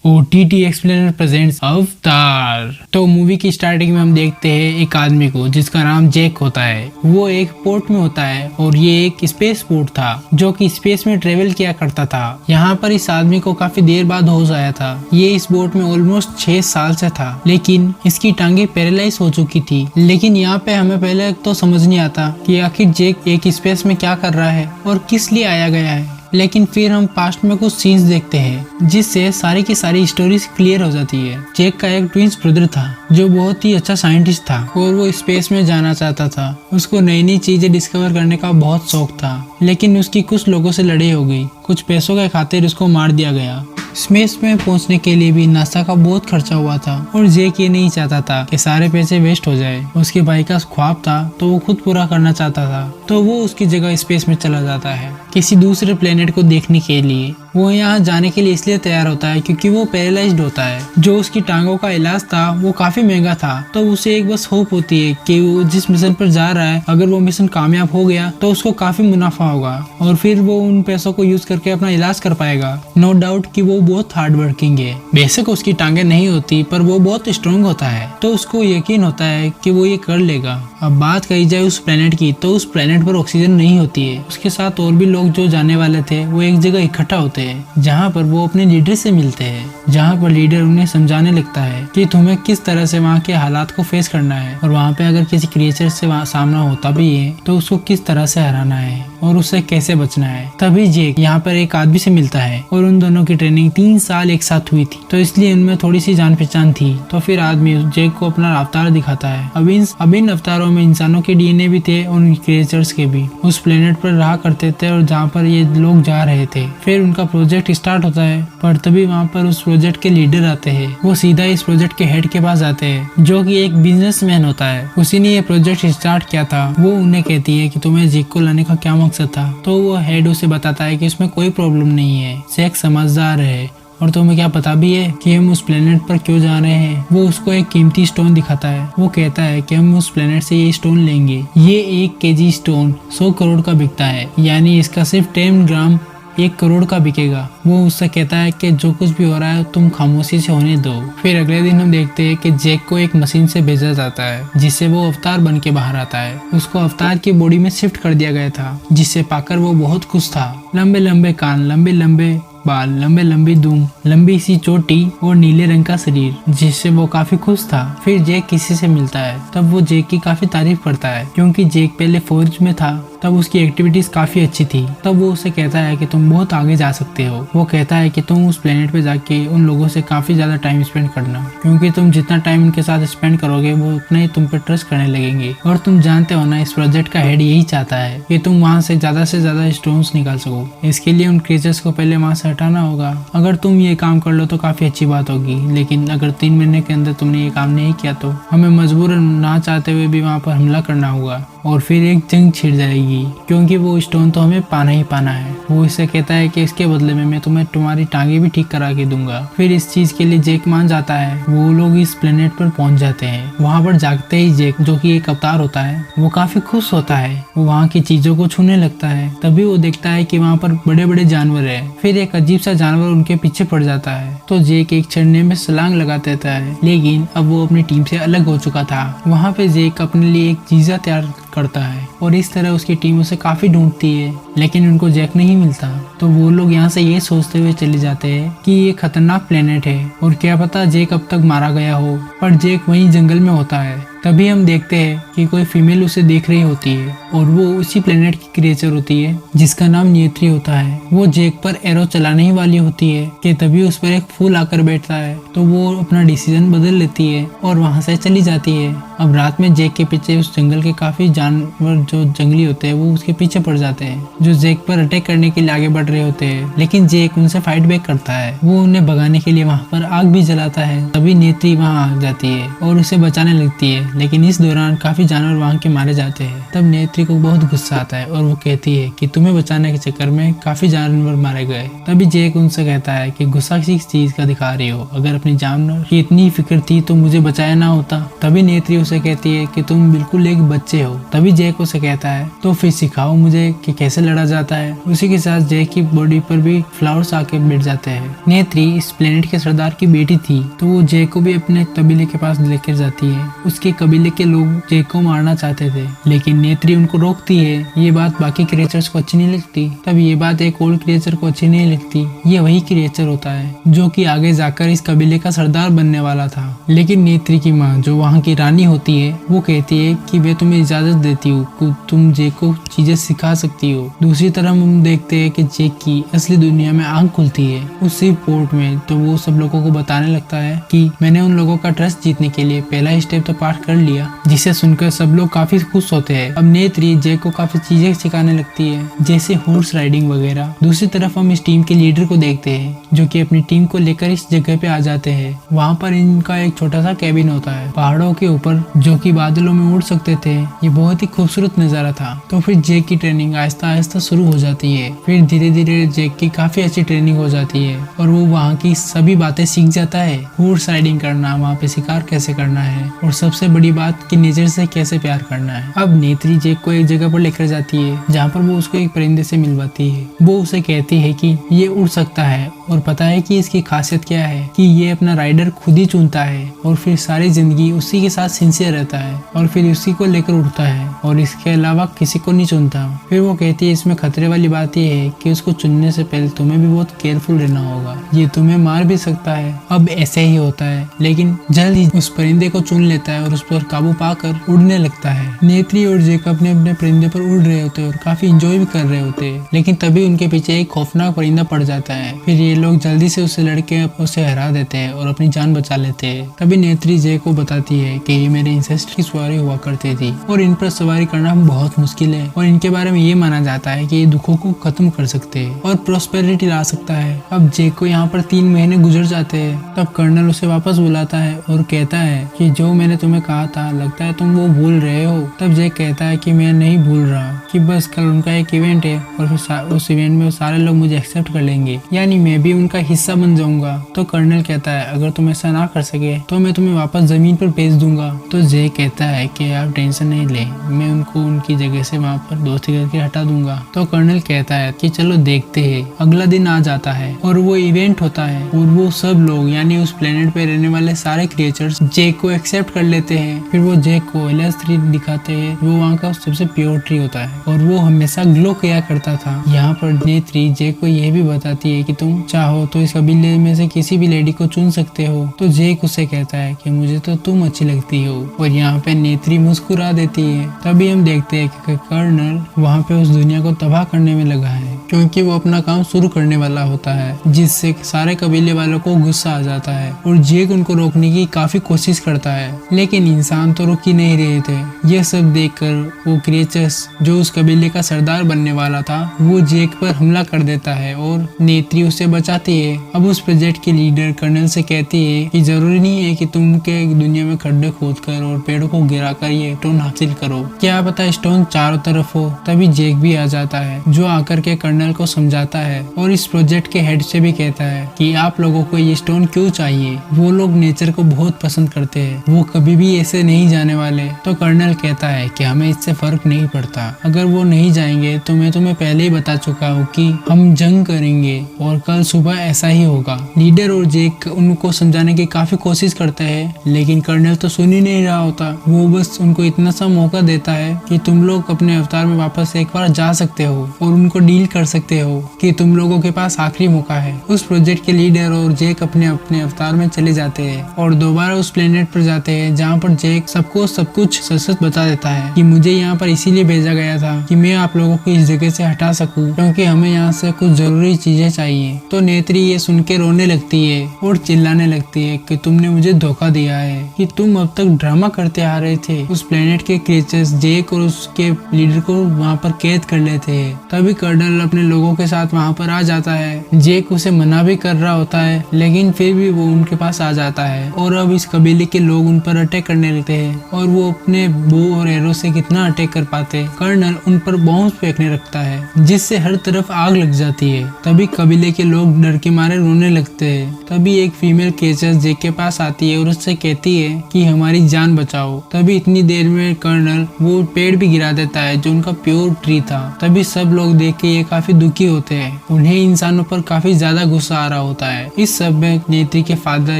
OTT explainer presents अवतार। तो movie की स्टार्टिंग में हम देखते हैं एक आदमी को जिसका नाम जैक होता है। वो एक पोर्ट में होता है और ये एक स्पेस पोर्ट था जो कि स्पेस में ट्रेवल किया करता था। यहाँ पर इस आदमी को काफी देर बाद होश आया था। ये इस बोट में ऑलमोस्ट 6 साल से था, लेकिन इसकी टांगे पैरालाइज हो चुकी थी। लेकिन यहाँ पे हमें पहले तो समझ नहीं आता कि आखिर जैक एक स्पेस में क्या कर रहा है और किस लिए आया गया है। लेकिन फिर हम पास्ट में कुछ सीन्स देखते हैं जिससे सारी की सारी स्टोरीज क्लियर हो जाती है। जैक का एक ट्विंस ब्रदर था जो बहुत ही अच्छा साइंटिस्ट था और वो स्पेस में जाना चाहता था। उसको नई नई चीजें डिस्कवर करने का बहुत शौक था, लेकिन उसकी कुछ लोगों से लड़ाई हो गई। कुछ पैसों के खातिर उसको मार दिया गया। स्पेस में पहुंचने के लिए भी नासा का बहुत खर्चा हुआ था और जैक ये नहीं चाहता था कि सारे पैसे वेस्ट हो जाए। उसके भाई का ख्वाब था तो वो खुद पूरा करना चाहता था, तो वो उसकी जगह स्पेस में चला जाता है किसी दूसरे प्लेनेट को देखने के लिए। वो यहाँ जाने के लिए इसलिए तैयार होता है क्योंकि वो पैरालाइज्ड होता है। जो उसकी टांगों का इलाज था वो काफी महंगा था, तो उसे एक बस होप होती है कि वो जिस मिशन पर जा रहा है, अगर वो मिशन कामयाब हो गया तो उसको काफी मुनाफा होगा और फिर वो उन पैसों को यूज करके अपना इलाज कर पाएगा। नो डाउट कि वो बहुत हार्ड वर्किंग है। बेशक उसकी टांगे नहीं होती पर वो बहुत स्ट्रॉन्ग होता है, तो उसको यकीन होता है कि वो ये कर लेगा। अब बात कही जाए उस प्लेनेट की, तो उस प्लेनेट पर ऑक्सीजन नहीं होती है। उसके साथ और भी लोग जो जाने वाले थे वो एक जगह इकट्ठा होते हैं जहाँ पर वो अपने लीडर से मिलते हैं, जहाँ पर लीडर उन्हें समझाने लगता है कि तुम्हें किस तरह से वहाँ के हालात को फेस करना है और वहाँ पे अगर किसी क्रिएचर से सामना होता भी है तो उसको किस तरह से हराना है और उससे कैसे बचना है। तभी जैक यहाँ पर एक आदमी से मिलता है और उन दोनों की ट्रेनिंग 3 साल एक साथ हुई थी, तो इसलिए उनमें थोड़ी सी जान पहचान थी। तो फिर आदमी जैक को अपना अवतार दिखाता है। अब इन अवतारों में इंसानों के डीएनए भी थे और उन क्रिएचर्स के भी। उस प्लेनेट पर रहा करते थे और जहाँ पर ये लोग जा रहे थे। फिर उनका प्रोजेक्ट स्टार्ट होता है, पर तभी वहाँ पर उस प्रोजेक्ट के लीडर आते हैं। वो सीधा इस प्रोजेक्ट के हेड के पास आते हैं जो कि एक बिजनेसमैन होता है। उसी ने ये प्रोजेक्ट स्टार्ट किया था। वो उन्हें कहती है कि तुम्हें जैक को लाने का क्या मकसद था। तो वो हेड उसे बताता है कि इसमें कोई प्रॉब्लम नहीं है, जैक समझदार है और तुम्हें क्या पता भी है कि हम उस प्लेनेट पर क्यों जा रहे हैं। वो उसको एक कीमती स्टोन दिखाता है। वो कहता है कि हम उस प्लेनेट से ये स्टोन लेंगे। ये 1 केजी स्टोन 100 करोड़ का बिकता है, यानी इसका सिर्फ 10 ग्राम 1 करोड़ का बिकेगा। वो उससे कहता है कि जो कुछ भी हो रहा है तुम खामोशी से होने दो। फिर अगले दिन हम देखते हैं कि जैक को एक मशीन से भेजा जाता है जिससे वो अवतार बन के बाहर आता है। उसको अवतार की बॉडी में शिफ्ट कर दिया गया था, जिससे पाकर वो बहुत खुश था। लंबे लंबे कान, लंबे लंबे बाल, लंबे लंबी दुम, लंबी सी चोटी और नीले रंग का शरीर, जिससे वो काफी खुश था। फिर जैक किसी से मिलता है, तब वो जैक की काफी तारीफ करता है क्योंकि जैक पहले फौज में था, तब उसकी एक्टिविटीज काफी अच्छी थी। तब वो उसे कहता है कि तुम बहुत आगे जा सकते हो। वो कहता है कि तुम उस प्लेनेट पे जाके उन लोगों से काफी ज्यादा टाइम स्पेंड करना, क्योंकि तुम जितना टाइम उनके साथ स्पेंड करोगे वो उतना ही तुम पे ट्रस्ट करने लगेंगे। और तुम जानते हो ना, इस प्रोजेक्ट का हेड यही चाहता है कि तुम वहाँ से ज्यादा स्टोन्स निकाल सको। इसके लिए उन क्रीचर्स को पहले वहाँ से हटाना होगा। अगर तुम ये काम कर लो तो काफी अच्छी बात होगी, लेकिन अगर 3 महीने के अंदर तुमने ये काम नहीं किया तो हमें मजबूरन ना चाहते हुए भी वहाँ पर हमला करना होगा और फिर एक जंग छिड़ जाएगी, क्योंकि वो स्टोन तो हमें पाना ही पाना है। वो इससे कहता है कि इसके बदले में मैं तुम्हें तुम्हारी टांगे भी ठीक करा के दूंगा। फिर इस चीज के लिए जैक मान जाता है। वो लोग इस प्लेनेट पर पहुंच जाते हैं। वहाँ पर जागते ही जैक, जो कि एक अवतार होता है, वो काफी खुश होता है। वो वहाँ की चीजों को छूने लगता है। तभी वो देखता है कि वहाँ पर बड़े बड़े जानवर है। फिर एक अजीब सा जानवर उनके पीछे पड़ जाता है, तो जैक एक चढ़ने में छलांग लगा देता है। लेकिन अब वो अपनी टीम से अलग हो चुका था। वहाँ पे जैक अपने लिए एक चीजा तैयार करता है और इस तरह उसकी टीम उसे काफी ढूंढती है, लेकिन उनको जैक नहीं मिलता। तो वो लोग यहाँ से ये सोचते हुए चले जाते हैं कि ये खतरनाक प्लेनेट है और क्या पता जैक अब तक मारा गया हो, पर जैक वहीं जंगल में होता है। तभी हम देखते हैं कि कोई फीमेल उसे देख रही होती है और वो उसी प्लेनेट की क्रिएचर होती है जिसका नाम न्येत्री होता है। वो जैक पर एरो चलाने ही वाली होती है कि तभी उस पर एक फूल आकर बैठता है, तो वो अपना डिसीजन बदल लेती है और वहाँ से चली जाती है। अब रात में जैक के पीछे उस जंगल के काफी जानवर जो जंगली होते हैं वो उसके पीछे पड़ जाते हैं, जो जैक पर अटैक करने के लिए आगे बढ़ रहे होते हैं। लेकिन जैक उनसे फाइट बैक करता है। वो उन्हें भगाने के लिए वहाँ पर आग भी जलाता है। तभी न्येत्री वहाँ आ जाती है और उसे बचाने लगती है, लेकिन इस दौरान काफी जानवर वहाँ के मारे जाते हैं। तब न्येत्री को बहुत गुस्सा आता है और वो कहती है कि तुम्हें बचाने के चक्कर में काफी जानवर मारे गए। तभी जैक उनसे कहता है कि गुस्सा किस चीज का दिखा रही हो, अगर अपनी जानवर की इतनी फिक्र थी तो मुझे बचाया ना होता। तभी न्येत्री उसे कहती है कि तुम बिल्कुल एक बच्चे हो। तभी जैक उसे कहता है तो फिर सिखाओ मुझे कि कैसे लड़ा जाता है। उसी के साथ जैक की बॉडी पर भी फ्लावर्स आके बैठ जाते हैं। नेत्री इस प्लेनेट के सरदार की बेटी थी, तो वो जैक को भी अपने कबीले के पास लेकर जाती है। उसके कबीले के लोग जैक को मारना चाहते थे, लेकिन नेत्री उनको रोकती है। ये बात बाकी क्रिएचर्स को अच्छी नहीं लगती। तब ये बात एक और क्रिएचर को अच्छी नहीं लगती। ये वही क्रिएचर होता है जो कि आगे जाकर इस कबीले का सरदार बनने वाला था। लेकिन नेत्री की माँ, जो वहाँ की रानी होती है, वो कहती है कि मैं तुम्हें इजाजत देती हूँ कि तुम जैक को चीजें सिखा सकती हो। दूसरी तरफ हम देखते हैं कि जैक की असली दुनिया में आंख खुलती है उसी पोर्ट में। तो वो सब लोगों को बताने लगता है कि मैंने उन लोगों का ट्रस्ट जीतने के लिए पहला स्टेप तो पार कर लिया, जिसे सुनकर सब लोग काफी खुश होते हैं। अब नेत्री जैक को काफी चीजें सिखाने लगती है, जैसे हॉर्स राइडिंग वगैरह। दूसरी तरफ हम इस टीम के लीडर को देखते हैं, जो कि अपनी टीम को लेकर इस जगह पे आ जाते हैं। वहाँ पर इनका एक छोटा सा कैबिन होता है पहाड़ों के ऊपर, जो कि बादलों में उड़ सकते थे। ये बहुत ही खूबसूरत नजारा था। तो फिर जैक की ट्रेनिंग आहिस्ता आहिस्ता शुरू हो जाती है। फिर धीरे धीरे जैक की काफी अच्छी ट्रेनिंग हो जाती है और वो वहाँ की सभी बातें सीख जाता है। हॉर्स राइडिंग करना, वहाँ पे शिकार कैसे करना है, और सबसे बड़ी बात कि नेचर से कैसे प्यार करना है। अब नेत्री जैक को एक जगह पर लेकर जाती है, जहाँ पर वो उसको एक परिंदे से मिलवाती है। वो उसे कहती है कि ये उड़ सकता है, और पता है कि इसकी खासियत क्या है, कि ये अपना राइडर खुद ही चुनता है और फिर सारी जिंदगी उसी के साथ सिंसियर रहता है और फिर उसी को लेकर उड़ता है और इसके अलावा किसी को नहीं चुनता। फिर वो कहती है इसमें खतरे वाली बात ये है कि उसको चुनने से पहले तुम्हें भी बहुत केयरफुल रहना होगा, ये तुम्हें मार भी सकता है। अब ऐसे ही होता है, लेकिन जल्द ही उस परिंदे को चुन लेता है और उस पर काबू पाकर उड़ने लगता है। नेत्री और जैक अपने अपने परिंदे पर उड़ रहे होते हैं और काफी इंजॉय भी कर रहे होते हैं, लेकिन तभी उनके पीछे एक खौफनाक परिंदा पड़ जाता है। फिर ये लोग जल्दी से उससे लड़के उसे हरा देते हैं और अपनी जान बचा लेते हैं। तभी नेत्री जैक को बताती है कि ये मेरे इंसेस्टर की सवारी हुआ करती थी और इन पर सवारी करना बहुत मुश्किल है, और इनके बारे में ये माना जाता है कि ये दुखों को खत्म कर सकते हैं और प्रोस्पेरिटी ला सकता है। अब जैक को यहाँ पर 3 महीने गुजर जाते हैं। तब कर्नल उसे वापस बुलाता है और कहता है कि जो मैंने तुम्हें कहा था, लगता है तुम वो भूल रहे हो। तब जैक कहता है कि मैं नहीं भूल रहा, कि बस कल उनका एक इवेंट है और फिर उस इवेंट में सारे लोग मुझे एक्सेप्ट कर लेंगे, यानी मैं भी उनका हिस्सा बन जाऊंगा। तो कर्नल कहता है अगर तुम ऐसा ना कर सके तो मैं तुम्हें वापस जमीन पर भेज दूंगा। तो जैक कहता है कि आप टेंशन नहीं ले, मैं उनको उनकी जगह से वहाँ पर दोस्ती करके हटा दूंगा। तो कर्नल कहता है कि चलो देखते हैं। अगला दिन आ जाता है और वो इवेंट होता है और वो सब लोग यानी उस प्लेनेट पे रहने वाले सारे क्रिएचर्स जैक को एक्सेप्ट कर लेते हैं। फिर वो जैक को एलियस ट्री दिखाते हैं, वो वहाँ का सबसे प्योर ट्री होता है और वो हमेशा ग्लो किया करता था। यहाँ पर नेत्री जैक को यह भी बताती है कि तुम चाहो तो इस कबीले में से किसी भी लेडी को चुन सकते हो। तो जैक उसे कहता है कि मुझे तो तुम अच्छी लगती हो, और यहाँ पे नेत्री मुस्कुरा देती है। तभी हम देखते हैं कि कर्नल वहाँ पे उस दुनिया को तबाह करने में लगा है, क्योंकि वो अपना काम शुरू करने वाला होता है, जिससे सारे कबीले वालों को गुस्सा आ जाता है और जैक उनको रोकने की काफी कोशिश करता है, लेकिन इंसान तो रुक ही नहीं रहे थे। ये सब देखकर वो क्रिएचर्स जो उस कबीले का सरदार बनने वाला था, वो जैक पर हमला कर देता है और नेत्री उसे बचाती है। अब उस प्रोजेक्ट की लीडर कर्नल से कहती है कि जरूरी नहीं है कि तुम के दुनिया में खड्डे खोदकर और पेड़ों को गिराकर ये स्टोन हासिल करो, क्या पता स्टोन चारों तरफ हो। तभी जैक भी आ जाता है, जो आकर के कर्नल को समझाता है और इस प्रोजेक्ट के हेड से भी कहता है कि आप लोगों को ये स्टोन क्यों चाहिए। वो लोग नेचर को बहुत पसंद करते हैं, वो कभी भी ऐसे नहीं जाने वाले। तो कर्नल कहता है कि हमें इससे फर्क नहीं पड़ता, अगर वो नहीं जाएंगे तो मैं तुम्हें पहले ही बता चुका हूँ कि हम जंग करेंगे और कल सुबह ऐसा ही होगा। लीडर और जैक उनको समझाने की काफी कोशिश करते हैं, लेकिन कर्नल तो सुन ही नहीं रहा होता। वो बस उनको इतना सा मौका देता है कि तुम लोग अपने अवतार में वापस एक बार जा सकते हो और उनको डील कर सकते हो, कि तुम लोगों के पास आखिरी मौका है। उस प्रोजेक्ट के लीडर और जैक अपने अपने अवतार में चले जाते हैं और दोबारा उस प्लेनेट पर जाते हैं, जहाँ पर जैक सबको सब कुछ सच बता देता है कि मुझे यहाँ पर इसीलिए भेजा गया था कि मैं आप लोगों को इस जगह से हटा सकूं, क्योंकि हमें यहाँ से कुछ जरूरी चीजें चाहिए। तो नेत्री ये सुन के रोने लगती है और चिल्लाने लगती है कि तुमने मुझे धोखा दिया है, कि तुम अब तक ड्रामा करते आ रहे थे। उस प्लेनेट के क्रिएचर्स जैक और उसके लीडर को वहाँ पर कैद कर लेते हैं। तभी कर्नल अपने लोगों के साथ वहाँ पर आ जाता है। जैक उसे मना भी कर रहा होता है, लेकिन फिर भी वो उनके पास आ जाता है और अब इस कबीले के लोग उन पर अटैक करने लगते हैं और वो अपने बो और एरो से कितना अटैक कर पाते। कर्नल उन पर बॉम्ब फेंकने लगता है, जिससे हर तरफ आग लग जाती है। तभी कबीले के लोग डर के मारे रोने लगते हैं। तभी एक फीमेल क्रिएचर जैक के पास आती है और उससे कहती है कि हमारी जान बचाओ। तभी इतनी देर में कर्नल वो पेड़ भी गिरा देता है जो उनका प्योर ट्री था, तभी सब लोग देख के ये काफी दुखी होते हैं। उन्हें इंसानों पर काफी ज्यादा गुस्सा आ रहा होता है। इस सब में नेत्री के फादर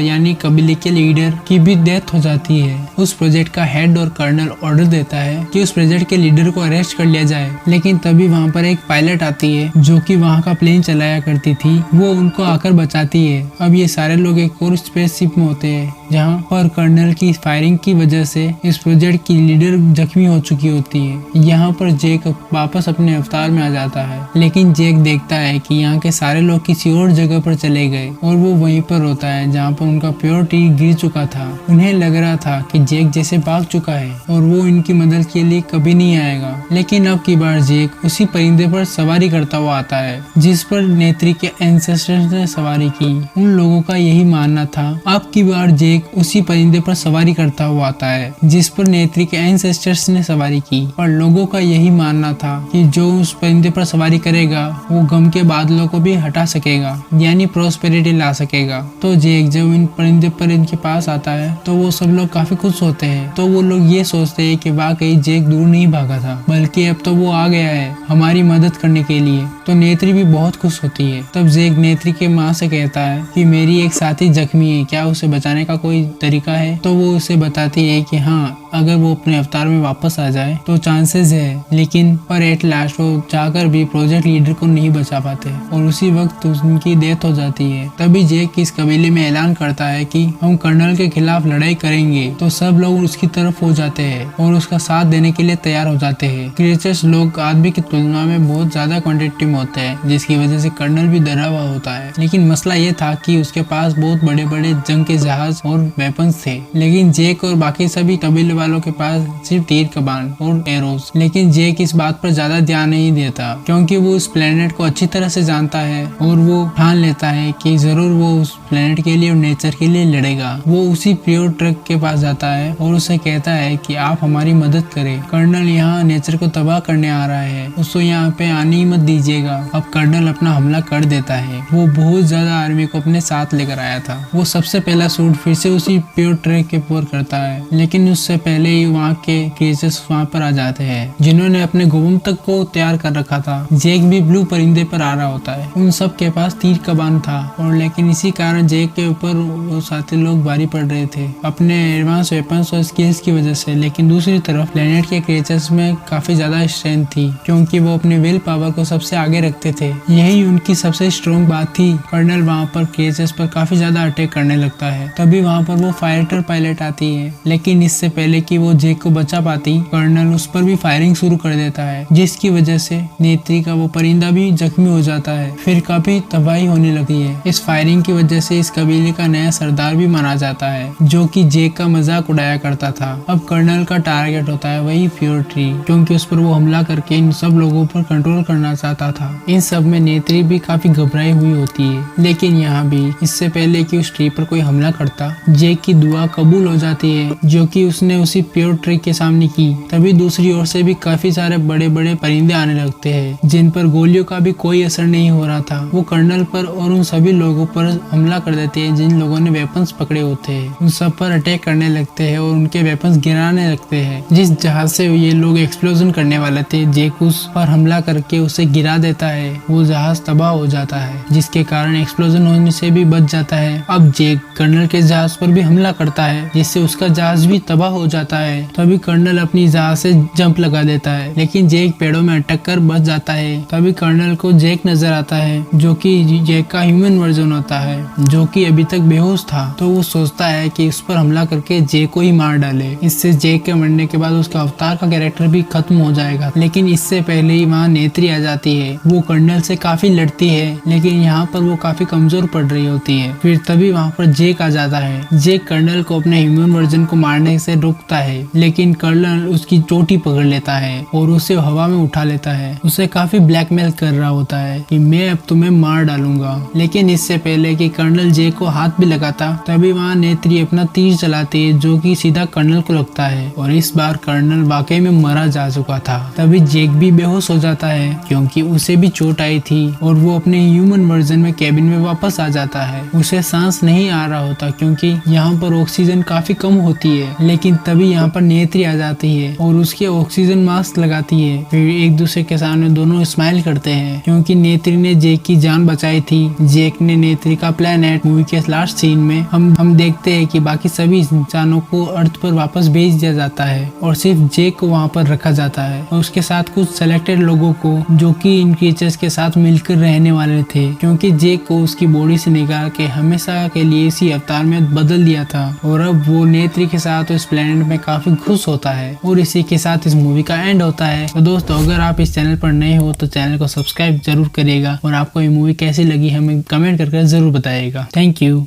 यानी कबीले के लीडर की भी डेथ हो जाती है। उस प्रोजेक्ट का हेड और कर्नल ऑर्डर देता है कि उस प्रोजेक्ट के लीडर को अरेस्ट कर लिया जाए, लेकिन तभी वहाँ पर एक पायलट आती है जो कि वहाँ का प्लेन चलाया करती थी, वो उनको आकर बचाती है। अब ये सारे लोग एक और स्पेसशिप में होते हैं जहाँ पर कर्नल की फायरिंग की वजह से इस प्रोजेक्ट की लीडर जख्मी हो चुकी होती है। यहाँ पर जेक वापस अपने अवतार में आ जाता है, लेकिन जेक देखता है कि यहाँ के सारे लोग किसी और जगह पर चले गए और वो वहीं पर होता है जहाँ पर उनका प्योर ट्री गिर चुका था। उन्हें लग रहा था कि जेक जैसे भाग चुका है और वो इनकी मदद के लिए कभी नहीं आएगा, लेकिन अब की बार जेक उसी परिंदे पर सवारी करता हुआ आता है जिस पर नेत्री के एंसेस्टर्स ने सवारी की। उन लोगों का यही मानना था। अब की बार जेक उसी परिंदे पर सवारी करता हुआ आता है जिस पर नेत्री के एंसेस्टर्स ने सवारी की, और लोगों का यही मानना था कि जो उस परिंदे पर सवारी करेगा वो गम के बादलों को भी हटा सकेगा, यानी प्रोस्पेरिटी ला सकेगा। तो जेक जब इन परिंदे पर इनके पास आता है तो वो सब लोग काफी खुश होते हैं। तो वो लोग ये सोचते हैं कि वाकई जेक दूर नहीं भागा था, बल्कि अब तो वो आ गया है हमारी मदद करने के लिए। तो नेत्री भी बहुत खुश होती है। तब जेक नेत्री के माँ से कहता है कि मेरी एक साथी जख्मी है, क्या उसे बचाने का कोई तरीका है? तो वो उसे बताती है कि हाँ, अगर वो अपने अवतार में वापस आ जाए तो चांसेस है, लेकिन पर एट लास्ट वो जाकर भी प्रोजेक्ट लीडर को नहीं बचा पाते और उसी वक्त उनकी डेथ हो जाती है। तभी जेक इस कबीले में ऐलान करता है कि हम कर्नल के खिलाफ लड़ाई करेंगे। तो सब लोग उसकी तरफ हो जाते हैं और उसका साथ देने के लिए तैयार हो जाते हैं। क्रिएचर्स लोग आदमी की तुलना में बहुत ज्यादा क्वांटिटी में होते हैं, जिसकी वजह से कर्नल भी डरा हुआ होता है। लेकिन मसला ये था कि उसके पास बहुत बड़े बड़े जंग के जहाज और वेपन्स थे, लेकिन जेक और बाकी सभी कबीले वालों के पास सिर्फ तीर कमान और एरोस। लेकिन जेक इस बात पर ज्यादा ध्यान नहीं देता क्योंकि वो उस प्लेनेट को अच्छी तरह से जानता है और वो ठान लेता है कि जरूर वो उस प्लेनेट के लिए और नेचर के लिए लड़ेगा। वो उसी प्योर ट्रक के पास जाता है और उसे कहता है कि आप हमारी मदद करें, कर्नल यहाँ नेचर को तबाह करने आ रहा है, उसको यहाँ पे आने ही मत दीजिएगा। अब कर्नल अपना हमला कर देता है। वो बहुत ज्यादा आर्मी को अपने साथ लेकर आया था। वो सबसे पहला शूट फिर से उसी प्योर ट्रक के ऊपर करता है, लेकिन उससे पहले ही वहाँ के क्रिएचर्स वहाँ पर आ जाते हैं जिन्होंने अपने गोमतक को तैयार कर रखा था। जेक भी ब्लू परिंदे पर आ रहा होता है। उन सब के पास तीर कमान था और लेकिन इसी कारण जेक के ऊपर वो साथी लोग भारी पड़ रहे थे अपने एडवांस वेपन्स और स्किल्स की वजह से। लेकिन दूसरी तरफ प्लेनेट के क्रिएचर्स में काफी ज्यादा स्ट्रेंथ थी क्योंकि वो अपने विल पावर को सबसे आगे रखते थे। यही उनकी सबसे स्ट्रॉन्ग बात थी। कर्नल वहाँ पर क्रिएचर्स पर काफी ज्यादा अटैक करने लगता है। तभी वहाँ पर वो फाइटर पायलट आती है, लेकिन इससे पहले कि वो जेक को बचा पाती, कर्नल उस पर भी फायरिंग शुरू कर देता है, जिसकी वजह से नेत्री का वो परिंदा भी जख्मी हो जाता है। फिर काफी तबाही होने लगती है। इस फायरिंग की वजह से इस कबीले का नया सरदार भी मारा जाता है जो कि जेक का मजाक उड़ाया करता था। अब कर्नल का टारगेट होता है वही प्योर ट्री, क्योंकि उस पर वो हमला करके इन सब लोगों पर कंट्रोल करना चाहता था। इन सब में नेत्री भी काफी घबराई हुई होती है, लेकिन यहाँ भी इससे पहले कि उस ट्री पर कोई हमला करता, जेक की दुआ कबूल हो जाती है जो कि उसने उसी प्योर ट्री के सामने की। तभी दूसरी ओर से भी काफी सारे बड़े बड़े परिंदे आने लगते हैं जिन पर गोलियों का भी कोई असर नहीं हो रहा था। वो कर्नल पर और उन सभी लोगों पर हमला कर देते हैं जिन लोगों ने वेपन्स पकड़े होते हैं। उन सब पर अटैक करने लगते हैं और उनके वेपन्स गिराने लगते हैं। जिस जहाज से ये लोग एक्सप्लोजन करने वाले थे, जेक उस पर हमला करके उसे गिरा देता है। वो जहाज तबाह हो जाता है जिसके कारण एक्सप्लोजन होने से भी बच जाता है। अब जेक कर्नल के जहाज पर भी हमला करता है जिससे उसका जहाज भी तबाह हो जाता है। तभी कर्नल अपनी जहाज से जंप लगा देता है, लेकिन जेक पेड़ों में अटक कर बच जाता है। तभी कर्नल को जेक नजर आता है जो कि जेक का ह्यूमन वर्जन होता है जो कि अभी तक बेहोश था। तो वो सोचता है कि उस पर हमला करके जेक को ही मार डाले। इससे जेक के मरने के बाद उसका अवतार का कैरेक्टर भी खत्म हो जाएगा। लेकिन इससे पहले ही वहाँ नेत्री आ जाती है। वो कर्नल से काफी लड़ती है, लेकिन यहाँ पर वो काफी कमजोर पड़ रही होती है। फिर तभी वहाँ पर जेक आ जाता है। जेक कर्नल को अपने ह्यूमन वर्जन को मारने से रोकता है, लेकिन कर्नल उसकी चोटी पकड़ लेता है और उसे हवा में उठा लेता है। उसे काफी ब्लैकमेल कर रहा होता है कि मैं अब तुम्हें मार डालूंगा। लेकिन इससे पहले कि कर्नल जेक को हाथ भी लगाता, तभी वहाँ नेत्री अपना तीर चलाती है जो कि सीधा कर्नल को लगता है और इस बार कर्नल वाकई में मारा जा चुका था। तभी जेक भी बेहोश हो जाता है क्योंकि उसे भी चोट आई थी और वो अपने ह्यूमन वर्जन में केबिन में वापस आ जाता है। उसे सांस नहीं आ रहा होता क्योंकि यहाँ पर ऑक्सीजन काफी कम होती है। लेकिन तभी यहाँ पर नेत्री आ जाती है और उसके ऑक्सीजन मास्क लगाती है। फिर एक दूसरे के सामने दोनों स्माइल करते हैं क्योंकि नेत्री ने जेक की जान बचाई थी। जेक ने नेत्री का प्लेनेट मूवी के लास्ट सीन में हम देखते हैं कि बाकी सभी इंसानों को अर्थ पर वापस भेज दिया जाता है और सिर्फ जेक को वहाँ पर रखा जाता है और उसके साथ कुछ सेलेक्टेड लोगों को जो कि इन क्रिएचर्स के साथ मिलकर रहने वाले थे, क्योंकि जेक को उसकी बॉडी से निकाल के हमेशा के लिए इसी अवतार में बदल दिया था और अब वो नेत्री के साथ इस प्लेनेट में काफी खुश होता है। और इसी के साथ इस मूवी का एंड होता है। तो दोस्तों, अगर आप इस चैनल पर नए हो तो चैनल को सब्सक्राइब जरूर करिएगा और आपको ये मूवी कैसी लगी हमें कमेंट करके जरूर बताइएगा। Thank you.